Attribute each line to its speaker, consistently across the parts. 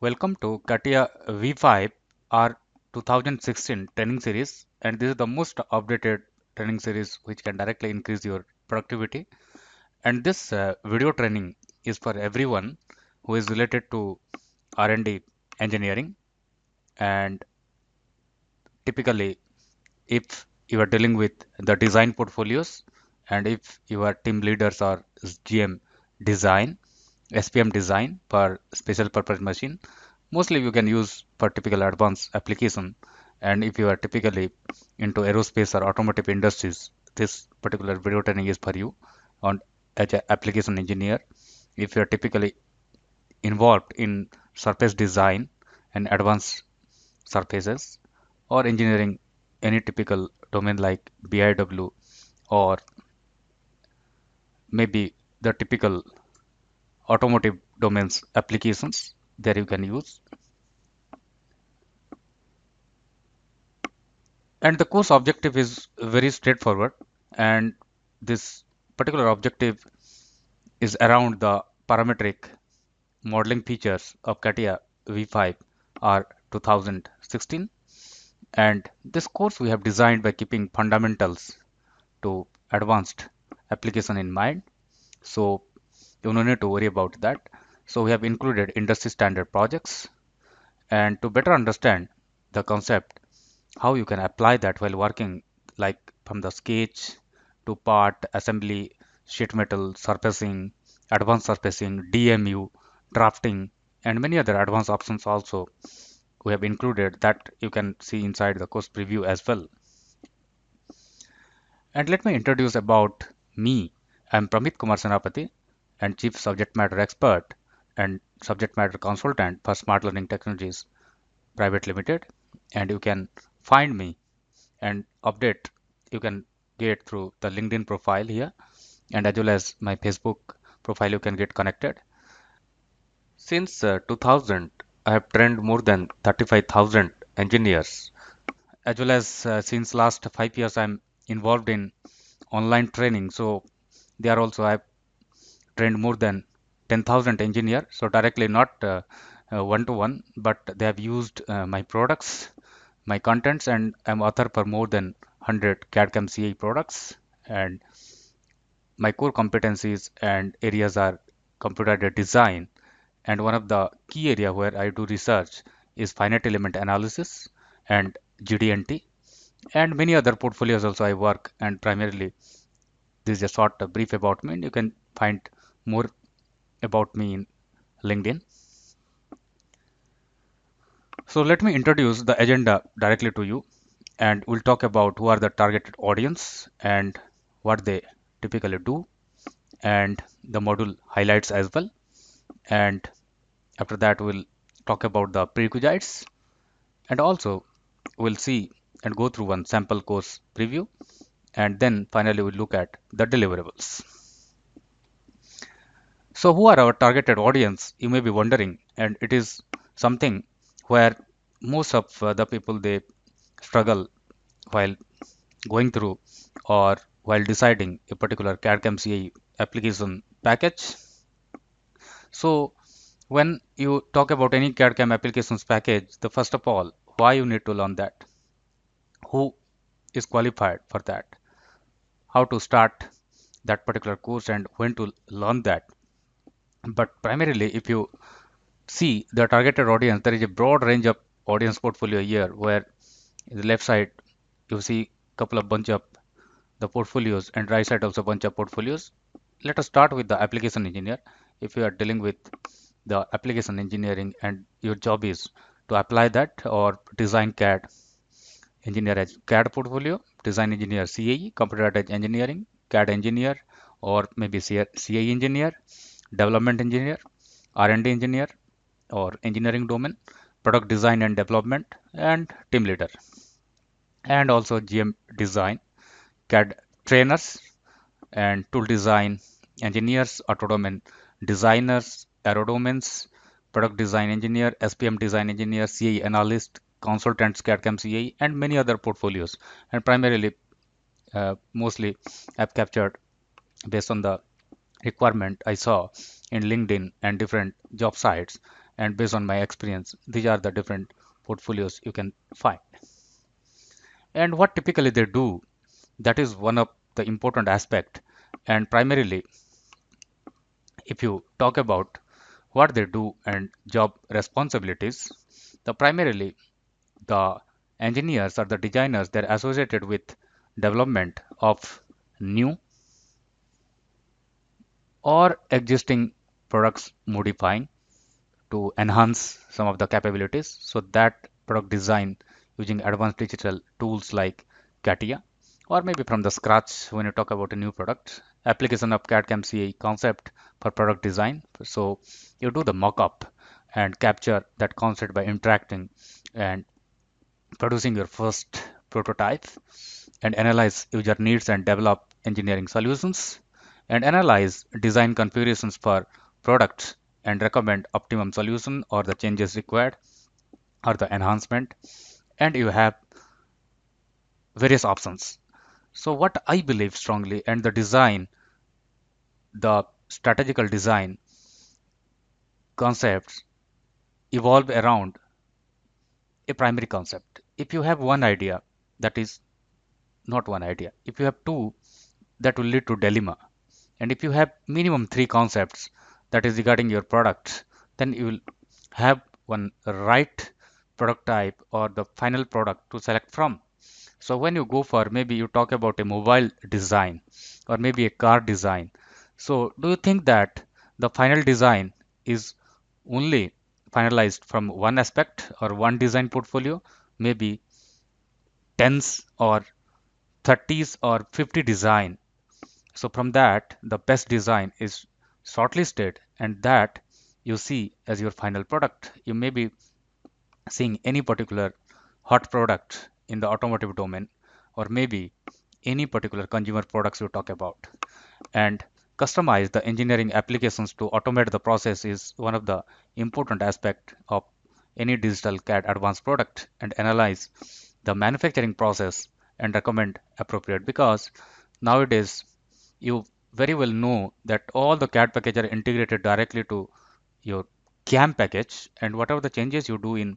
Speaker 1: Welcome to Catia V5 R 2016 training series, and this is the most updated training series which can directly increase your productivity. And this video training is for everyone who is related to R&D engineering. And typically, if you are dealing with the design portfolios, and if you are team leaders or GM design, SPM design for special purpose machine, mostly you can use for typical advanced application. And if you are typically into aerospace or automotive industries, this particular video training is for you on as an application engineer. If you are typically involved in surface design and advanced surfaces or engineering any typical domain like BIW or maybe the typical automotive domains applications, there you can use. And the course objective is very straightforward, and this particular objective is around the parametric modeling features of Catia V5 R 2016. And this course we have designed by keeping fundamentals to advanced application in mind. So you no need to worry about that. So we have included industry standard projects, and to better understand the concept, how you can apply that while working, like from the sketch to part assembly, sheet metal surfacing, advanced surfacing, DMU, drafting, and many other advanced options also we have included that you can see inside the course preview as well. And let me introduce about me. I'm Pramit Kumar Senapati and Chief Subject Matter Expert and Subject Matter Consultant for Smart Learning Technologies Private Limited. And you can find me and update you can get through the LinkedIn profile here, and as well as my Facebook profile you can get connected. Since 2000, I have trained more than 35,000 engineers, as well as since last 5 years I'm involved in online training. So they are also I've trained more than 10,000 engineers. So directly not one to one, but they have used my products, my contents, and I'm author for more than 100 CAD/CAM CAE products. And my core competencies and areas are computer aided design, and one of the key area where I do research is finite element analysis and GD&T, and many other portfolios also I work. And primarily this is a short brief about me, and you can find more about me in LinkedIn. So let me introduce the agenda directly to you, and we'll talk about who are the targeted audience and what they typically do, and the module highlights as well. And after that, we'll talk about the prerequisites, and also we'll see and go through one sample course preview, and then finally we'll look at the deliverables. So who are our targeted audience? You may be wondering, and it is something where most of the people they struggle while going through or while deciding a particular CAD/CAM CAE application package. So when you talk about any CAD/CAM applications package, the first of all, why you need to learn that? Who is qualified for that? How to start that particular course and when to learn that? But primarily, if you see the targeted audience, there is a broad range of audience portfolio here, where in the left side you see couple of bunch of the portfolios, and right side also bunch of portfolios. Let us start with the application engineer. If you are dealing with the application engineering and your job is to apply that or design CAD, engineer as CAD portfolio, design engineer CAE, computer aided engineering, CAD engineer, or maybe CAE engineer, development engineer, R&D engineer, or engineering domain, product design and development, and team leader, and also GM design, CAD trainers, and tool design engineers, auto domain designers, aero domains, product design engineer, SPM design engineer, CAE analyst, consultants, CAD/CAM CAE, and many other portfolios. And primarily, mostly, I've captured based on the requirement I saw in LinkedIn and different job sites. and based on my experience, these are the different portfolios you can find. And what typically they do, that is one of the important aspect. And primarily, if you talk about what they do and job responsibilities, the primarily the engineers or the designers, they're associated with development of new or existing products, modifying to enhance some of the capabilities. So that product design using advanced digital tools like Catia, or maybe from the scratch when you talk about a new product. Application of CAD/CAM CAE concept for product design. So you do the mock-up and capture that concept by interacting and producing your first prototype, and analyze user needs and develop engineering solutions, and analyze design configurations for products and recommend optimum solution or the changes required or the enhancement, and you have various options. So what I believe strongly, and the design, the strategical design concepts evolve around a primary concept. If you have one idea, that is not one idea. If you have two, that will lead to dilemma. And if you have minimum three concepts that is regarding your product, then you will have one right product type or the final product to select from. So when you go for, maybe you talk about a mobile design or maybe a car design. So do you think that the final design is only finalized from one aspect or one design portfolio? Maybe tens or 30s or 50 design. So from that, the best design is shortlisted, and that you see as your final product. You may be seeing any particular hot product in the automotive domain, or maybe any particular consumer products you talk about. And customize the engineering applications to automate the process is one of the important aspect of any digital CAD advanced product, and analyze the manufacturing process and recommend appropriate, because nowadays you very well know that all the CAD packages are integrated directly to your CAM package, and whatever the changes you do in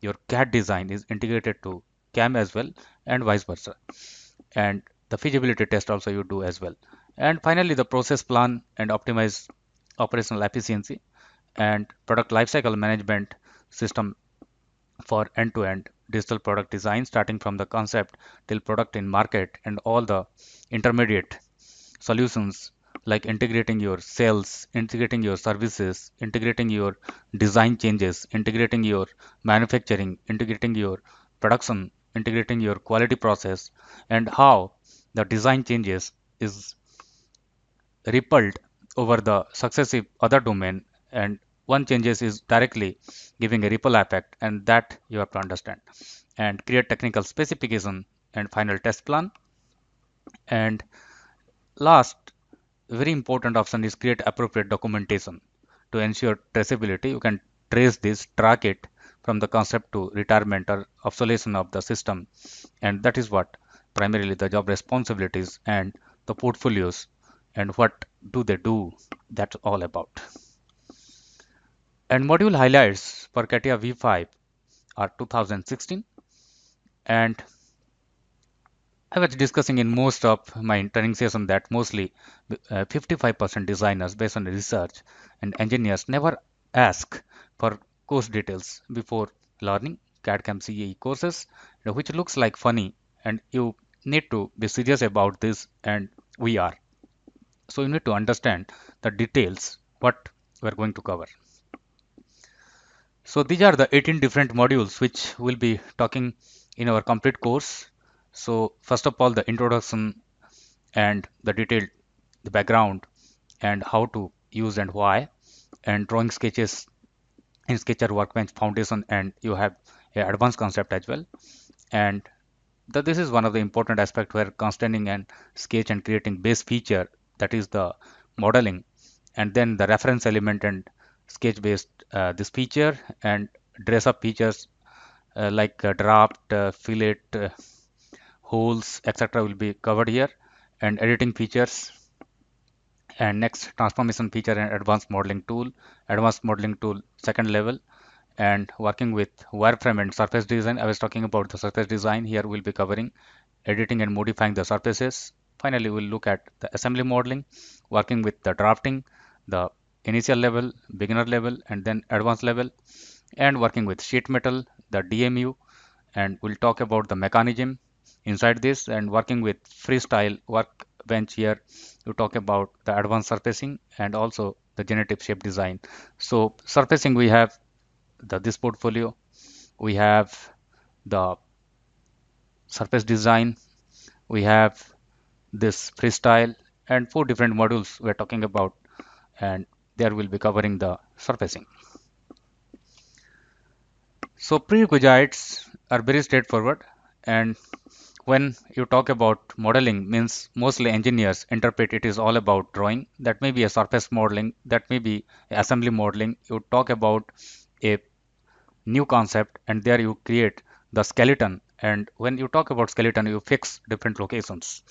Speaker 1: your CAD design is integrated to CAM as well, and vice versa. And the feasibility test also you do as well. And finally, the process plan and optimize operational efficiency, and product lifecycle management system for end-to-end digital product design, starting from the concept till product in market, and all the intermediate solutions like integrating your sales, integrating your services, integrating your design changes, integrating your manufacturing, integrating your production, integrating your quality process, and how the design changes is rippled over the successive other domain, and one changes is directly giving a ripple effect, and that you have to understand, and create technical specification and final test plan. And last, very important option is create appropriate documentation to ensure traceability. You can trace this, track it from the concept to retirement or obsolescence of the system, and that is what primarily the job responsibilities and the portfolios and what do they do, that's all about. And module highlights for Catia V5 are 2016, and I was discussing in most of my training session that mostly 55% designers, based on research, and engineers never ask for course details before learning CAD/CAM CAE courses, which looks like funny, and you need to be serious about this, and we are. So you need to understand the details what we're going to cover. So these are the 18 different modules which we'll be talking in our complete course. So first of all, the introduction and the detailed the background and how to use and why, and drawing sketches in Sketcher Workbench-Foundation, and you have a advanced concept as well. And this is one of the important aspect where constraining and sketch and creating base feature, that is the modeling, and then the reference element and sketch based this feature, and dress up features like draft, fillet, holes, etc. will be covered here, and editing features And next, transformation feature and advanced modeling tool second level, and working with wireframe and surface design. I was talking about the surface design. Here we'll be covering editing and modifying the surfaces. Finally, we'll look at the assembly modeling, working with the drafting, the initial level, beginner level, and then advanced level, and working with sheet metal, the DMU, and we'll talk about the mechanism inside this, and working with freestyle workbench. Here you talk about the advanced surfacing and also the generative shape design. So surfacing, we have this portfolio, we have the surface design, we have this freestyle, and four different modules we're talking about, and there we'll be covering the surfacing. So prerequisites are very straightforward, and when you talk about modeling, means mostly engineers interpret it is all about drawing. That may be a surface modeling, that may be assembly modeling. You talk about a new concept, and there you create the skeleton, and when you talk about skeleton, you fix different locations.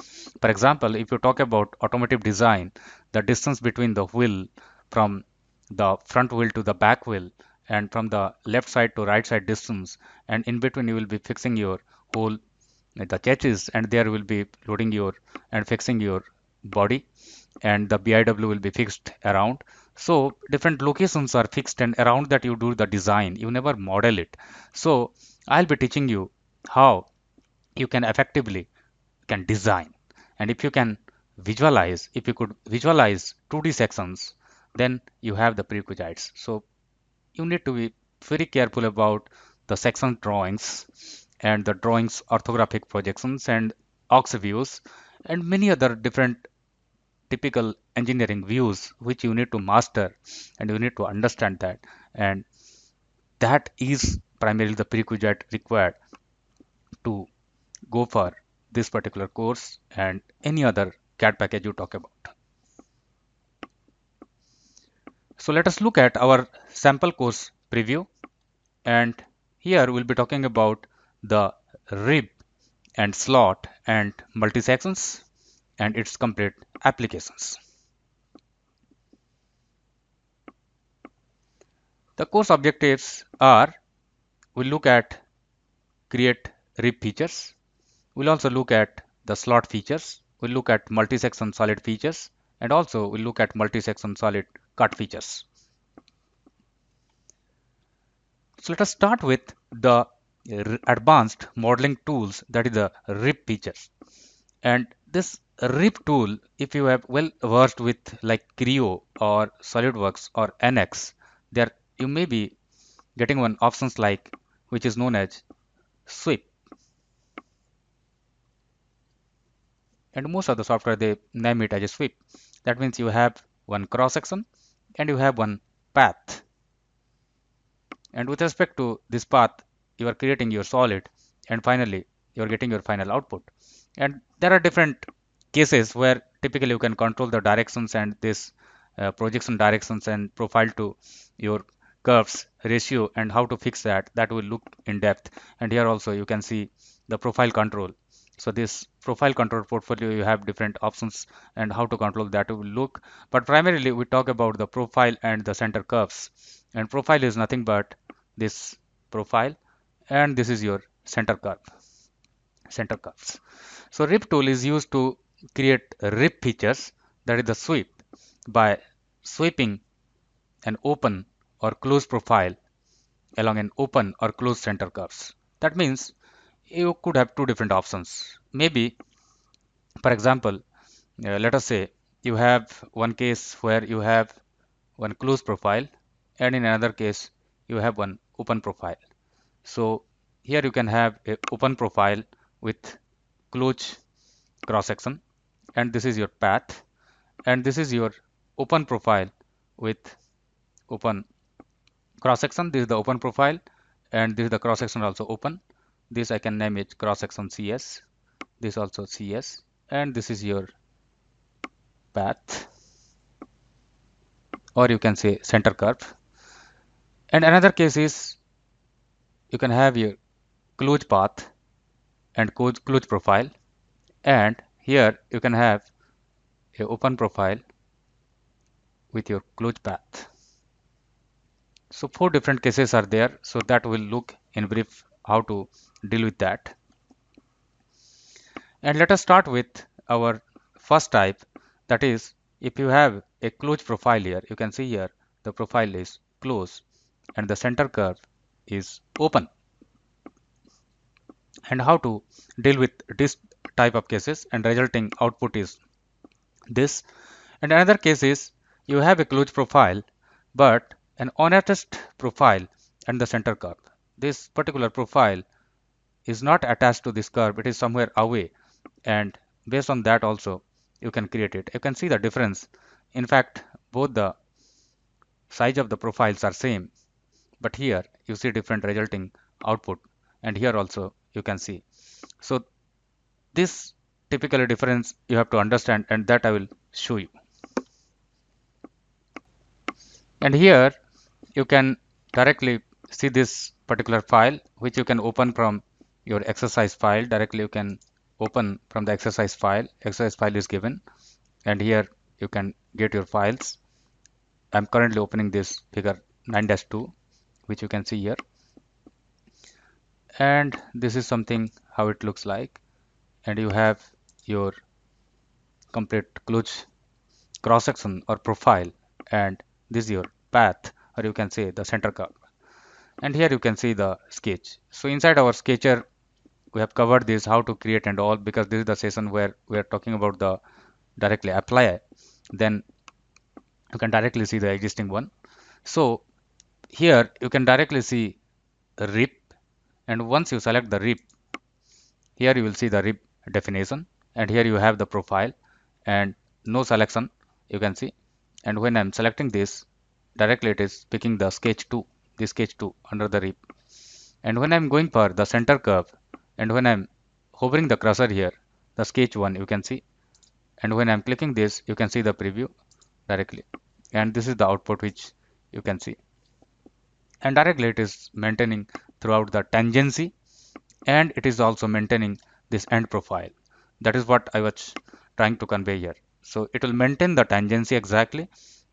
Speaker 1: For example, if you talk about automotive design, the distance between the wheel from the front wheel to the back wheel, and from the left side to right side distance, and in between you will be fixing your whole the chassis, and there will be loading your and fixing your body, and the BIW will be fixed around. So different locations are fixed, and around that you do the design. You never model it. So I'll be teaching you how you can effectively can design. And if you can visualize, if you could visualize 2D sections, then you have the prerequisites. So you need to be very careful about the section drawings and the drawings orthographic projections and aux views and many other different typical engineering views which you need to master, and you need to understand that, and that is primarily the prerequisite required to go for this particular course and any other CAD package you talk about. So let us look at our sample course preview, and here we'll be talking about the rib and slot and multi-sections and its complete applications. The course objectives are: we'll look at create rib features, we'll also look at the slot features, we'll look at multi-section solid features, and also we'll look at multi-section solid cut features. So let us start with the advanced modeling tools, that is the rib features. And this rib tool, if you have well versed with like Creo or SolidWorks or NX, there you may be getting one options like which is known as sweep, and most of the software they name it as a sweep. That means you have one cross section and you have one path, and with respect to this path you are creating your solid, and finally you are getting your final output. And there are different cases where typically you can control the directions and this projection directions and profile to your curves ratio, and how to fix that will look in depth. And here also you can see the profile control. So this profile control portfolio, you have different options and how to control that will look, but primarily we talk about the profile and the center curves. And profile is nothing but this profile, and this is your center curves. So rip tool is used to create rip features, that is the sweep, by sweeping an open or closed profile along an open or closed center curves. That means you could have two different options. Maybe, for example, let us say you have one case where you have one closed profile, and in another case you have one open profile. So here you can have a open profile with closed cross section, and this is your path, and this is your open profile with open cross section. This is the open profile, and this is the cross section also open. This I can name it cross section CS, this also CS, and this is your path, or you can say center curve. And another case is you can have your closed path and closed profile, and here you can have a open profile with your closed path. So 4 different cases are there. So that will look in brief how to deal with that. And let us start with our first type. That is, if you have a closed profile here, you can see here the profile is closed and the center curve is open. And how to deal with this type of cases, and resulting output is this. And another case is you have a closed profile but an unattached profile and the center curve. This particular profile is not attached to this curve, it is somewhere away, and based on that also you can create it. You can see the difference. In fact, both the size of the profiles are same, but here you see different resulting output, and here also you can see. So this typically difference you have to understand, and that I will show you. And here you can directly see this particular file, which you can open from your exercise file. Directly you can open from the exercise file. Exercise file is given, and here you can get your files. I'm currently opening this figure 9-2, which you can see here. And this is something how it looks like. And you have your complete closed cross section or profile, and this is your path, or you can say the center curve. And here you can see the sketch. So inside our sketcher we have covered this how to create and all, because this is the session where we are talking about the directly apply. Then you can directly see the existing one. So here you can directly see rip, and once you select the rip, here you will see the rip definition, and here you have the profile and no selection you can see. And when I'm selecting this, directly it is picking the sketch 2, the sketch 2 under the rip. And when I'm going for the center curve, and when I'm hovering the cursor here, the sketch 1 you can see, and when I'm clicking this, you can see the preview directly, and this is the output which you can see. And directly it is maintaining throughout the tangency, and it is also maintaining this end profile. That is what I was trying to convey here. So it will maintain the tangency exactly,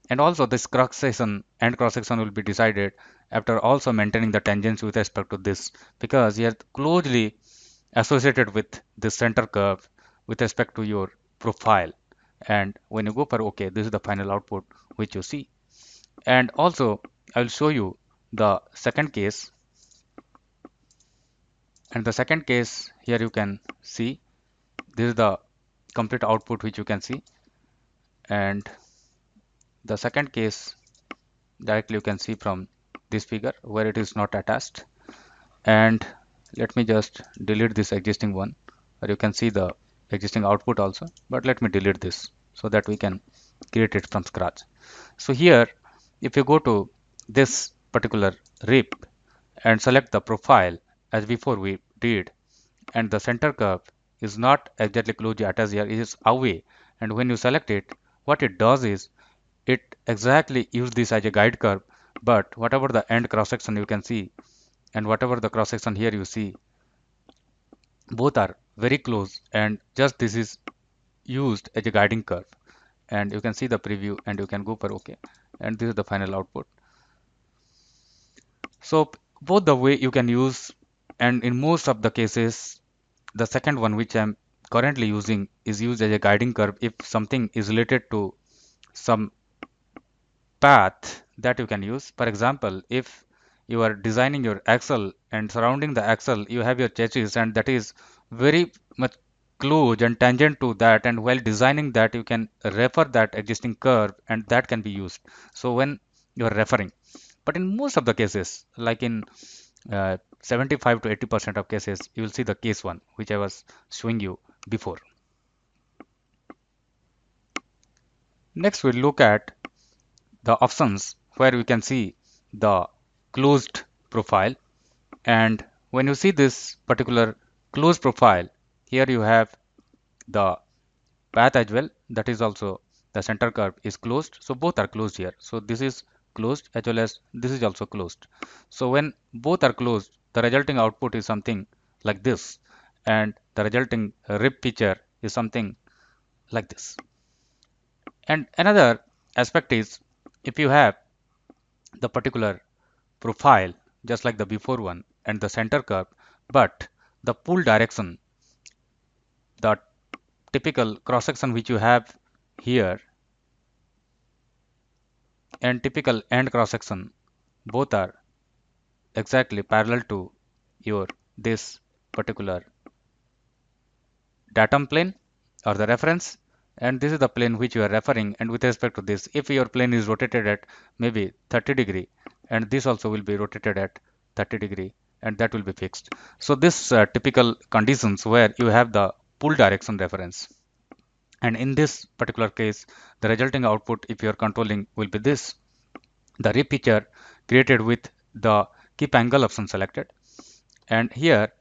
Speaker 1: and also this cross section and cross section will be decided after also maintaining the tangency with respect to this, because you are closely associated with the center curve with respect to your profile. And when you go for OK, this is the final output which you see. And also I will show you the second case. And the second case, here you can see this is the complete output which you can see. And the second case directly you can see from this figure where it is not attached. And let me just delete this existing one, or you can see the existing output also, but let me delete this so that we can create it from scratch. So here if you go to this particular rip and select the profile as before we did, and the center curve is not exactly closely attached here, it is away, and when you select it, what it does is it exactly use this as a guide curve, but whatever the end cross section you can see and whatever the cross section here you see, both are very close, and just this is used as a guiding curve. And you can see the preview, and you can go for OK, and this is the final output. So both the way you can use, and in most of the cases the second one which I'm currently using is used as a guiding curve if something is related to some path that you can use. For example, if you are designing your axle and surrounding the axle you have your chassis, and that is very much close and tangent to that, and while designing that you can refer that existing curve and that can be used. So when you are referring, but in most of the cases, like in 75 to 80% of cases, you will see the case one which I was showing you before. Next we'll look at the options where we can see the closed profile. And when you see this particular closed profile, here you have the path as well, that is also the center curve is closed, so both are closed here. So this is closed as well as this is also closed. So when both are closed, the resulting output is something like this, and the resulting rip feature is something like this. And another aspect is if you have the particular profile just like the before one and the center curve, but the pull direction, the typical cross section which you have here and typical end cross section, both are exactly parallel to your this particular datum plane or the reference, and this is the plane which you are referring. And with respect to this, if your plane is rotated at maybe 30 degree, and this also will be rotated at 30 degree, and that will be fixed. So this typical conditions where you have the pull direction reference, and in this particular case the resulting output if you are controlling will be this, the repitcher created with the keep angle option selected, and here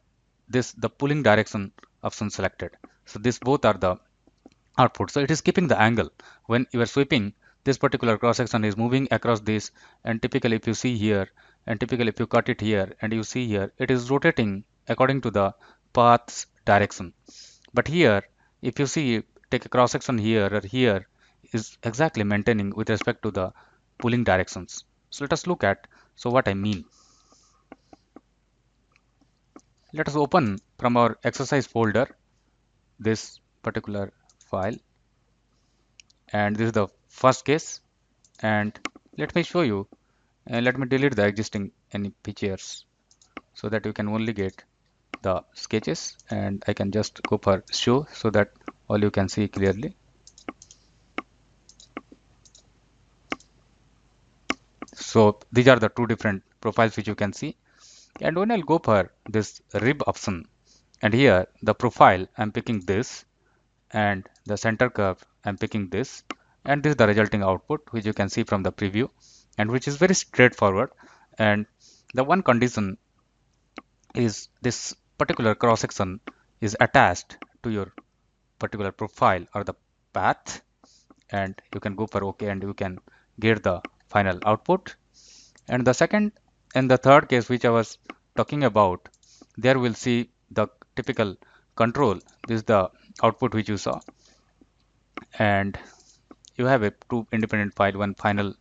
Speaker 1: this the pulling direction option selected. So this both are the output. So it is keeping the angle when you are sweeping. This particular cross section is moving across this, and typically if you see here, and typically if you cut it here and you see here, it is rotating according to the path's direction. But here if you see, take a cross section here or here, is exactly maintaining with respect to the pulling directions. So let us look at so what I mean. Let us open from our exercise folder this particular file, and this is the first case, and let me show you, and let me delete the existing any pictures so that you can only get the sketches, and I can just go for show so that all you can see clearly. So these are the two different profiles which you can see, and when I'll go for this rib option, and here the profile I'm picking this, and the center curve I'm picking this, and this is the resulting output which you can see from the preview, and which is very straightforward. And the one condition is this particular cross section is attached to your particular profile or the path, and you can go for OK and you can get the final output. And the second and the third case which I was talking about, there we'll see the typical control. This is the output which you saw, and you have a two independent file, one final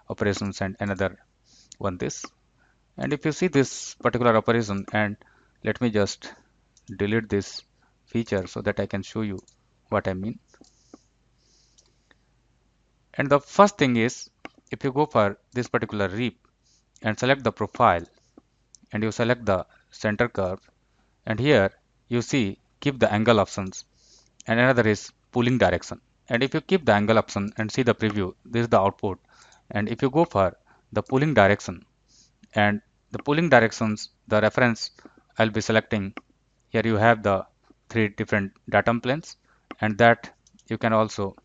Speaker 1: operations and another one this. And if you see this particular operation, and let me just delete this feature so that I can show you what I mean. And the first thing is, if you go for this particular reap and select the profile, and you select the center curve, and here you see keep the angle options, and another is pulling direction. And if you keep the angle option and see the preview, this is the output. And if you go for the pulling direction, and the pulling directions, the reference I'll be selecting, here you have the three different datum planes, and that you can also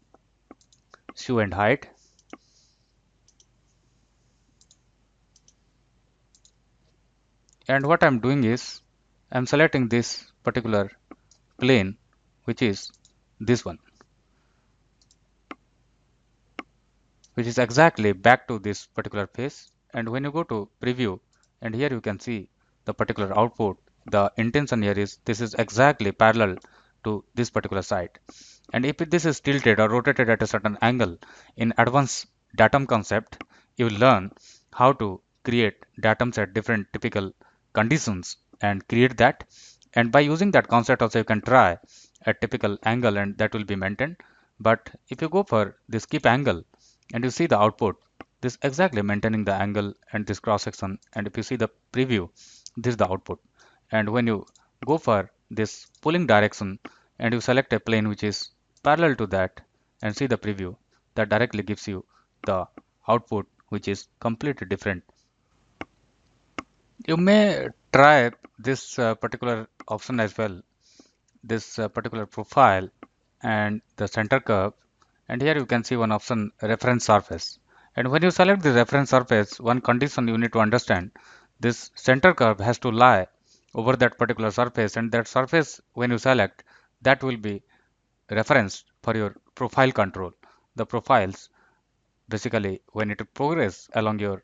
Speaker 1: show and hide. And what I'm doing is I'm selecting this particular plane, which is this one, which is exactly back to this particular face. And when you go to preview, and here you can see the particular output, the intention here is this is exactly parallel to this particular side. And if this is tilted or rotated at a certain angle, in advanced datum concept, you will learn how to create datums at different typical conditions and create that. And by using that concept also you can try a typical angle and that will be maintained. But if you go for this keep angle and you see the output, this exactly maintaining the angle and this cross section. And if you see the preview, this is the output. And when you go for this pulling direction and you select a plane which is parallel to that and see the preview, that directly gives you the output which is completely different. You may try this particular option as well, this particular profile and the center curve, and here you can see one option, reference surface. And when you select the reference surface, one condition you need to understand, this center curve has to lie over that particular surface, and that surface when you select, that will be referenced for your profile control. The profiles basically when it progress along your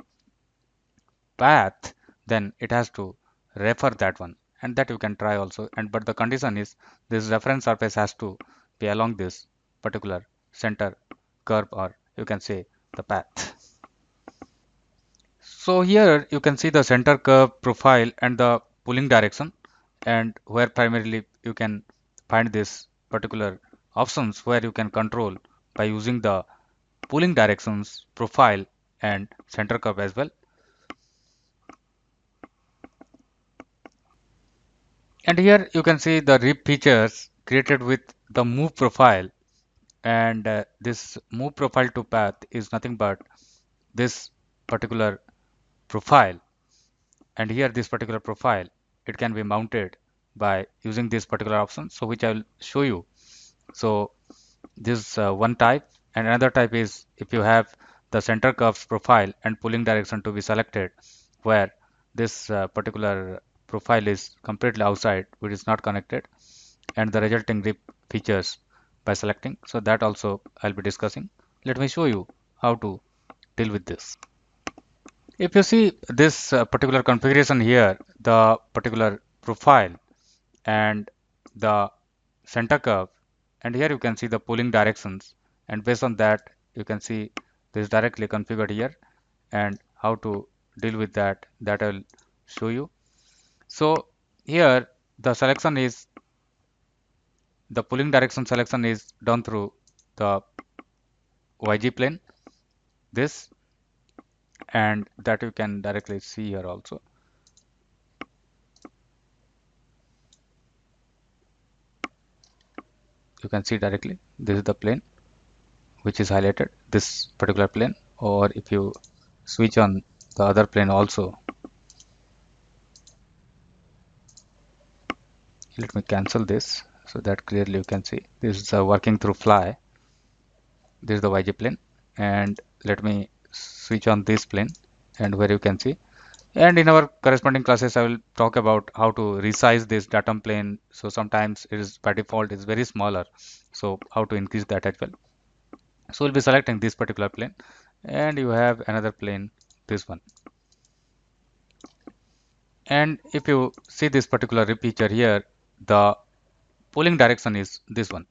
Speaker 1: path, then it has to refer that one, and that you can try also. And but the condition is this reference surface has to be along this particular center curve, or you can say the path. So here you can see the center curve profile and the pulling direction, and where primarily you can find this particular options where you can control by using the pulling directions, profile and center curve as well. And here you can see the rip features created with the move profile, and this move profile to path is nothing but this particular profile, and here this particular profile, it can be mounted by using this particular option, so which I will show you. So this one type, and another type is if you have the center curves profile and pulling direction to be selected, where this particular profile is completely outside, which is not connected, and the resulting grip features by selecting. So that also I'll be discussing. Let me show you how to deal with this. If you see this particular configuration here, the particular profile and the center curve, and here you can see the pulling directions, and based on that you can see this directly configured here, and how to deal with that I'll show you. So here the selection is, the pulling direction selection is done through the YG plane, this, and that you can directly see here also. You can see directly this is the plane which is highlighted, this particular plane, or if you switch on the other plane also. Let me cancel this so that clearly you can see this is working through fly. This is the YG plane, and let me switch on this plane, and where you can see, and in our corresponding classes I will talk about how to resize this datum plane. So sometimes it is by default is very smaller, so how to increase that as well. So we'll be selecting this particular plane, and you have another plane, this one. And if you see this particular feature here, the pulling direction is this one,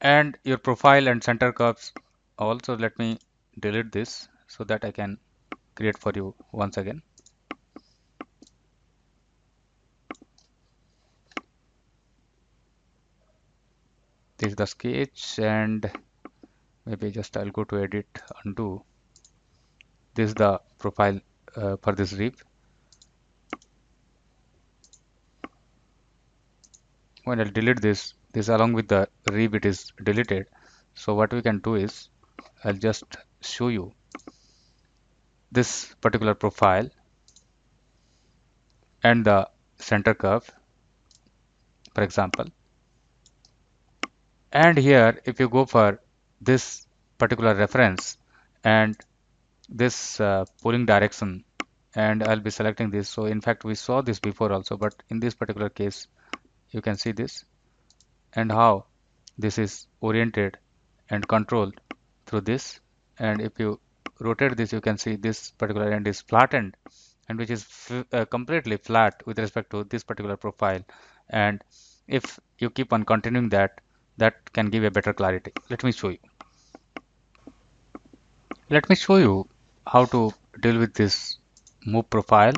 Speaker 1: and your profile and center curves also. Let me delete this so that I can create for you once again. This is the sketch, and maybe just I'll go to edit, undo. This is the profile for this rib. When I'll delete this along with the rib, it is deleted. So what we can do is I'll just show you this particular profile and the center curve, for example. And here, if you go for this particular reference and this pulling direction, and I'll be selecting this. So in fact, we saw this before also, but in this particular case, you can see this and how this is oriented and controlled through this. And if you rotate this, you can see this particular end is flattened, and which is completely flat with respect to this particular profile. And if you keep on continuing that, that can give a better clarity. Let me show you. Let me show you how to deal with this move profile.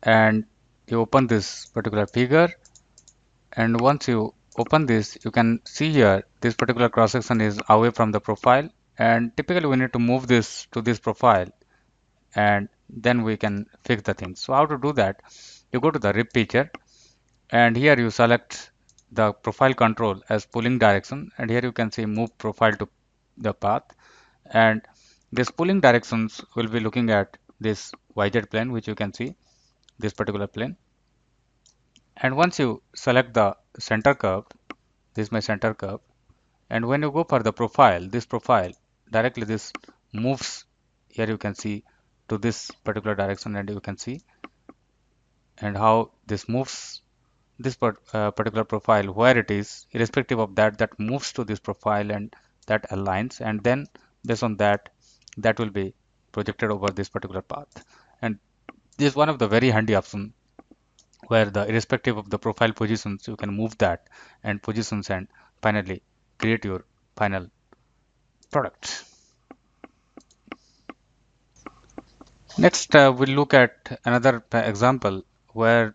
Speaker 1: And you open this particular figure, and once you open this, you can see here this particular cross section is away from the profile, and typically we need to move this to this profile, and then we can fix the things. So how to do that? You go to the rip feature, and here you select the profile control as pulling direction, and here you can see move profile to the path, and this pulling directions will be looking at this YZ plane, which you can see this particular plane. And once you select the center curve, this is my center curve, and when you go for the profile, this profile directly this moves, here you can see, to this particular direction, and you can see and how this moves this particular profile where it is, irrespective of that, that moves to this profile and that aligns, and then based on that, that will be projected over this particular path. And this is one of the very handy option where the irrespective of the profile positions, you can move that and positions, and finally create your final product. Next, we'll look at another example where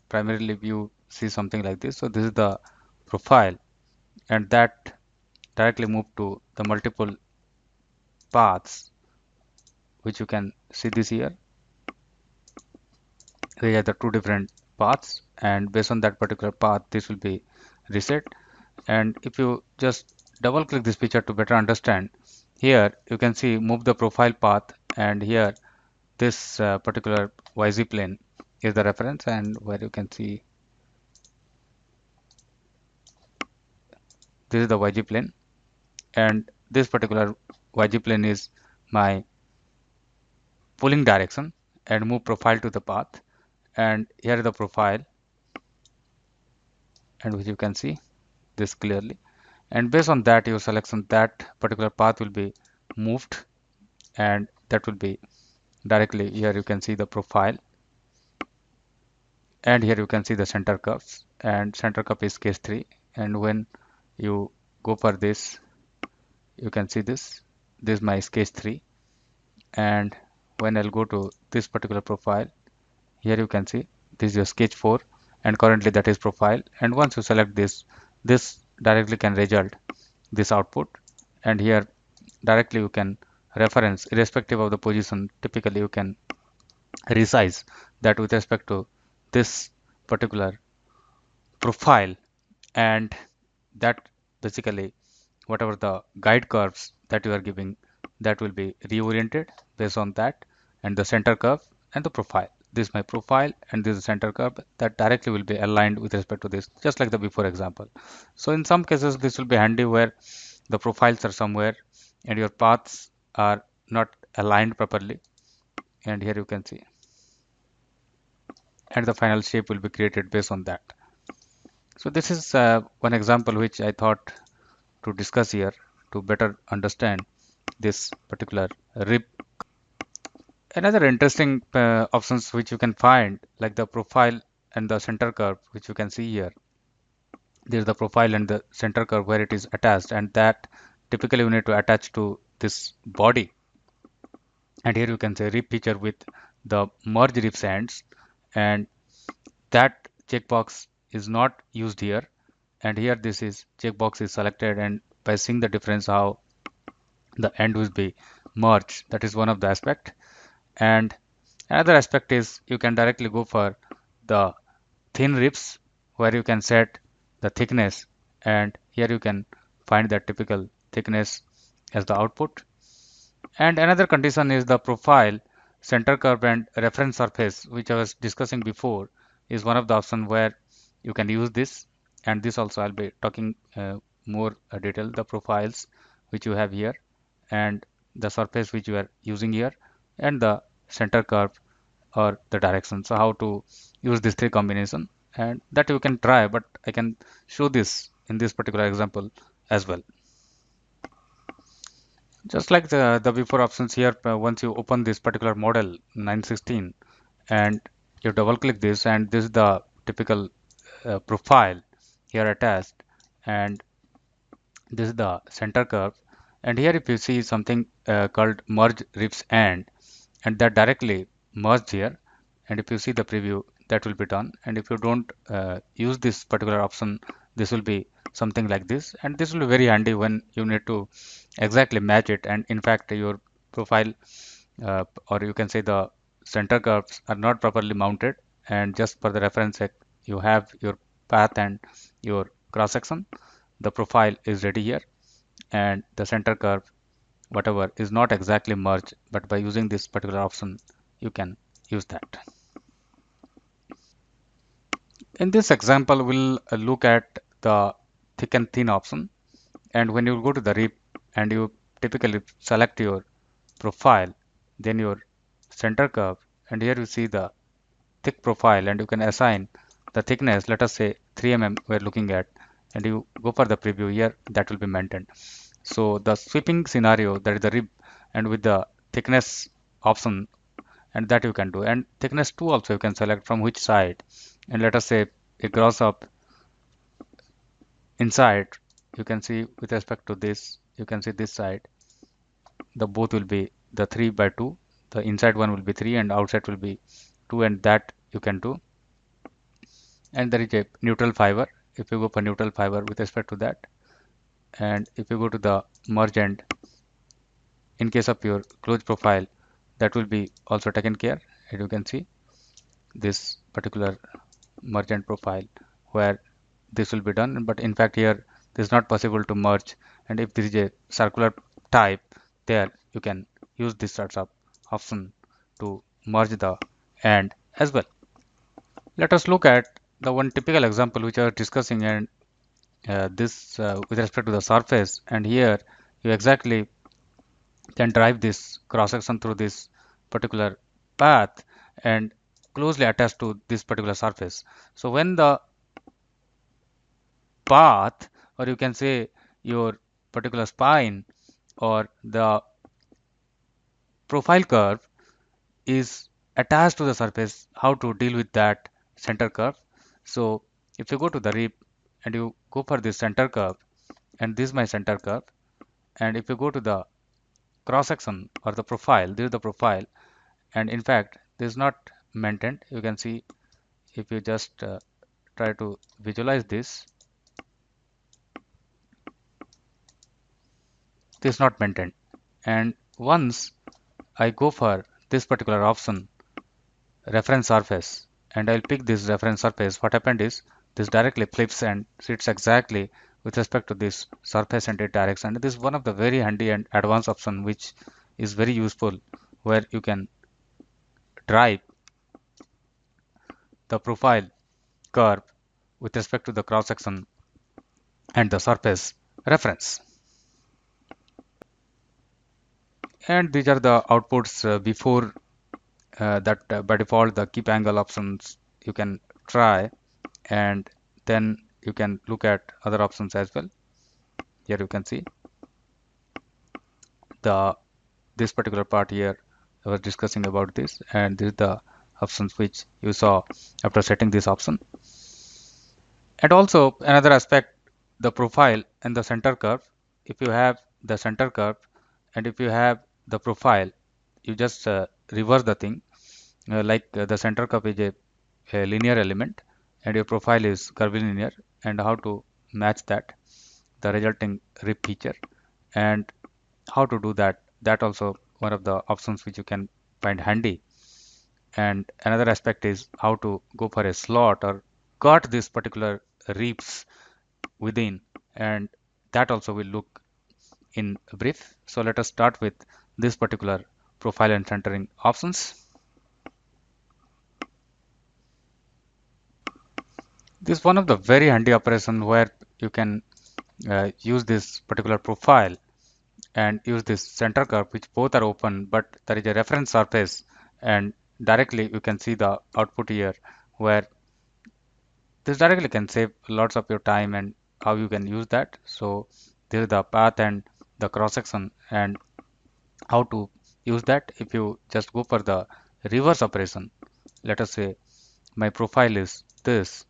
Speaker 1: primarily you see something like this. So this is the profile, and that directly move to the multiple paths, which you can see this here. We have the two different paths, and based on that particular path, this will be reset. And if you just double click this picture to better understand, here you can see move the profile path, and here this particular YZ plane is the reference, and where you can see this is the YG plane, and this particular YG plane is my pulling direction, and move profile to the path, and here is the profile, and which you can see this clearly, and based on that your selection, that particular path will be moved, and that will be directly here you can see the profile, and here you can see the center curves, and center curve is case 3, and when you go for this, you can see this is my case 3, and when I'll go to this particular profile, here you can see this is your sketch 4, and currently that is profile, and once you select this directly can result this output, and here directly you can reference irrespective of the position, typically you can resize that with respect to this particular profile, and that basically whatever the guide curves that you are giving, that will be reoriented based on that, and the center curve and the profile, this is my profile and this is center curve, that directly will be aligned with respect to this, just like the before example. So in some cases this will be handy where the profiles are somewhere and your paths are not aligned properly, and here you can see, and the final shape will be created based on that. So this is one example which I thought to discuss here to better understand this particular rib. Another interesting options which you can find, like the profile and the center curve, which you can see here. There's the profile and the center curve where it is attached, and that typically you need to attach to this body. And here you can say rib feature with the merge rib ends, and that checkbox is not used here. And here this is checkbox is selected, and by seeing the difference how the end will be merged, that is one of the aspect. And another aspect is you can directly go for the thin ribs where you can set the thickness, and here you can find the typical thickness as the output. And another condition is the profile, center curve and reference surface, which I was discussing before, is one of the option where you can use this. And this also I'll be talking more detail, the profiles which you have here, and the surface which you are using here, and the center curve or the direction. So how to use these three combination, and that you can try, but I can show this in this particular example as well. Just like the before options here, once you open this particular model 916 and you double click this, and this is the typical profile here attached, and this is the center curve, and here if you see something called merge ribs and that directly merged here, and if you see the preview, that will be done. And if you don't use this particular option, this will be something like this, and this will be very handy when you need to exactly match it. And in fact your profile or you can say the center curves are not properly mounted, and just for the reference sake, you have your path and your cross section, the profile is ready here, and the center curve whatever is not exactly merged, but by using this particular option you can use that. In this example we'll look at the thick and thin option, and when you go to the rib and you typically select your profile, then your center curve, and here you see the thick profile, and you can assign the thickness, let us say 3 mm we're looking at, and you go for the preview here, that will be maintained. So the sweeping scenario, that is the rib, and with the thickness option, and that you can do, and thickness 2 also you can select from which side, and let us say it grows up inside, you can see with respect to this, you can see this side, the both will be the 3 by 2, the inside one will be 3 and outside will be 2, and that you can do. And there is a neutral fiber. If you go for neutral fiber with respect to that, and if you go to the merge end, in case of your closed profile, that will be also taken care. And you can see this particular merge end profile where this will be done, but in fact here this is not possible to merge, and if this is a circular type, there you can use this sorts of option to merge the end as well. Let us look at the one typical example which I was discussing, and this with respect to the surface, and here you exactly can drive this cross section through this particular path and closely attached to this particular surface. So when the path, or you can say your particular spine or the profile curve is attached to the surface, how to deal with that center curve. So if you go to the rib and you go for this center curve, and this is my center curve, and if you go to the cross section or the profile, this is the profile, and in fact this is not maintained. You can see if you just try to visualize this, this is not maintained. And once I go for this particular option, reference surface, and I'll pick this reference surface, what happened is this directly flips and sits exactly with respect to this surface and its direction. This is one of the very handy and advanced option which is very useful, where you can drive the profile curve with respect to the cross section and the surface reference. And these are the outputs before that by default the keep angle options you can try, and then you can look at other options as well. Here you can see the this particular part here I was discussing about this, and this is the options which you saw after setting this option. And also another aspect, the profile and the center curve. If you have the center curve and if you have the profile, you just reverse the thing, the center curve is a linear element and your profile is curvilinear, and how to match that, the resulting rib feature, and how to do that, that also one of the options which you can find handy. And another aspect is how to go for a slot or cut this particular ribs within, and that also will look in brief. So let us start with this particular profile and centering options. This is one of the very handy operation where you can use this particular profile and use this center curve, which both are open, but there is a reference surface, and directly you can see the output here, where this directly can save lots of your time and how you can use that. So this is the path and the cross section and how to use that. If you just go for the reverse operation, let us say my profile is this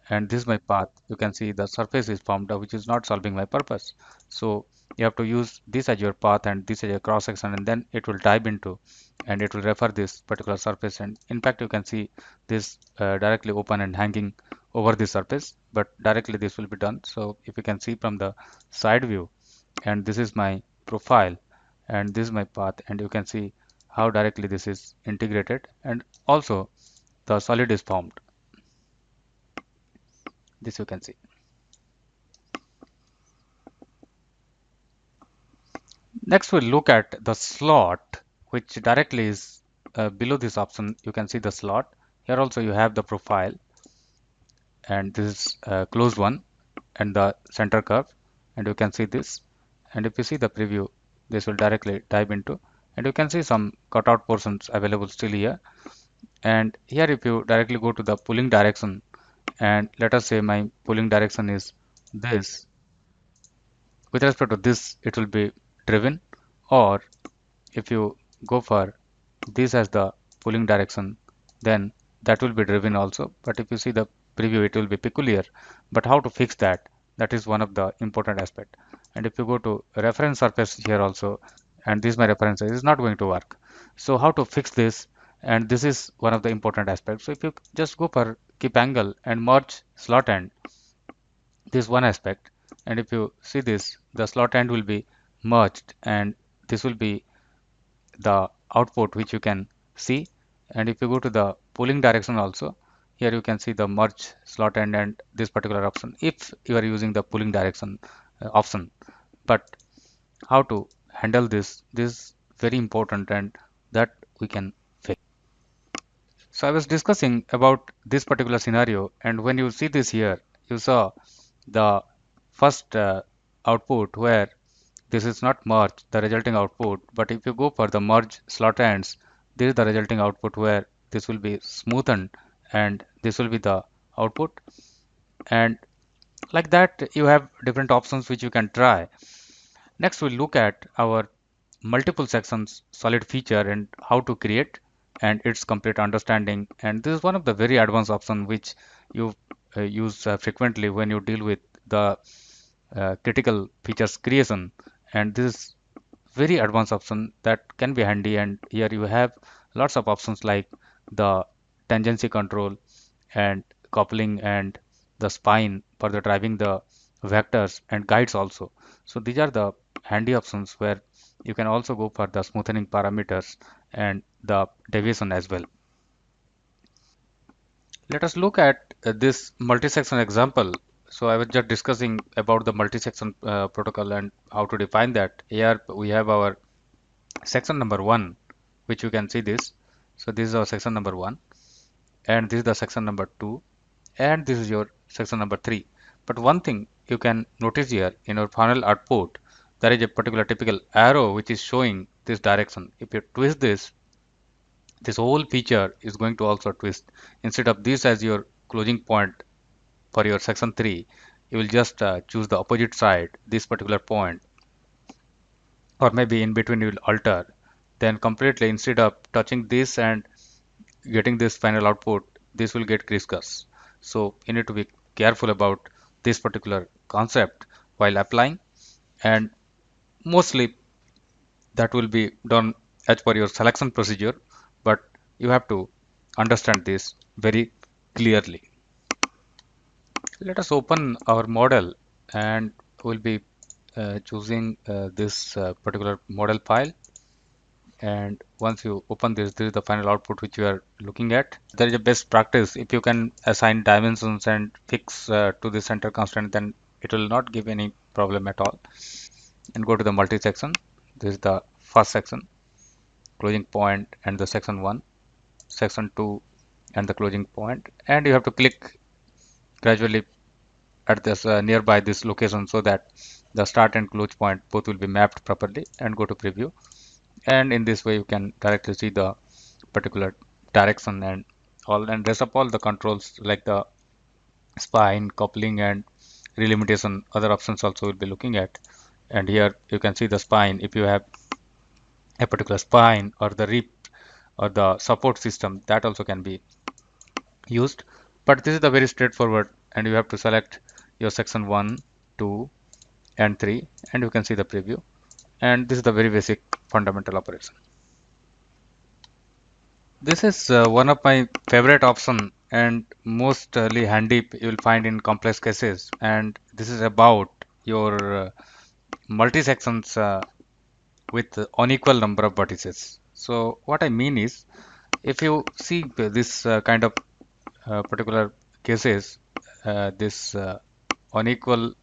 Speaker 1: and this is my path, you can see the surface is formed which is not solving my purpose. So you have to use this as your path and this as a cross section, and then it will dive into and it will refer this particular surface, and in fact you can see this directly open and hanging over the surface, but directly this will be done. So if you can see from the side view, and this is my profile and this is my path, and you can see how directly this is integrated and also the solid is formed. This you can see. Next we'll look at the slot, which directly is below this option. You can see the slot. Here also you have the profile, and this is a closed one and the center curve, and you can see this. And if you see the preview, this will directly dive into, and you can see some cutout portions available still here. And here if you directly go to the pulling direction, and let us say my pulling direction is this, with respect to this it will be driven, or if you go for this as the pulling direction, then that will be driven also. But if you see the preview, it will be peculiar. But how to fix that, that is one of the important aspect. And if you go to reference surface here also, and this is my reference, it is not going to work. So how to fix this? And this is one of the important aspects. So if you just go for keep angle and merge slot end, this one aspect, and if you see this, the slot end will be merged, and this will be the output which you can see. And if you go to the pulling direction also, here you can see the merge slot end and this particular option if you are using the pulling direction option. But how to handle this is very important, and that we can fix. So I was discussing about this particular scenario, and when you see this here, you saw the first output where this is not merged, the resulting output. But if you go for the merge slot ends, this is the resulting output where this will be smoothened and this will be the output. And like that, you have different options which you can try. Next, we'll look at our multiple sections solid feature and how to create and its complete understanding. And this is one of the very advanced option which you use frequently when you deal with the critical features creation. And this is very advanced option that can be handy. And here you have lots of options like the tangency control and coupling and the spine for the driving the vectors and guides also. So these are the handy options where you can also go for the smoothing parameters and the deviation as well. Let us look at this multi-section example. So I was just discussing about the multi-section protocol and how to define that. Here we have our section number one, which you can see this. So this is our section number one, and this is the section number two, and this is your section number three. But one thing you can notice here in our final output, there is a particular typical arrow which is showing this direction. If you twist this whole feature is going to also twist. Instead of this as your closing point for your section 3, you will just choose the opposite side, this particular point, or maybe in between you will alter. Then completely, instead of touching this and getting this final output, this will get crisscross. So you need to be careful about this particular concept while applying, and mostly that will be done as per your selection procedure, but you have to understand this very clearly. Let us open our model, and we'll be choosing this particular model file. And once you open this is the final output which you are looking at. There is a best practice. If you can assign dimensions and fix to the center constraint, then it will not give any problem at all. And go to the multi section. This is the first section, closing point, and the section 1, section 2, and the closing point. And you have to click gradually at this nearby this location so that the start and close point both will be mapped properly, and go to preview. And in this way you can directly see the particular direction and all, and rest of all the controls like the spine, coupling, and relimitation, other options also will be looking at. And here you can see the spine. If you have a particular spine or the rib or the support system, that also can be used. But this is the very straightforward, and you have to select your section 1, 2, and 3, and you can see the preview. And this is the very basic fundamental operation. This is one of my favorite option and mostly handy you will find in complex cases, and this is about your multi-sections with unequal number of vertices. So what I mean is, if you see this kind of particular cases, this unequal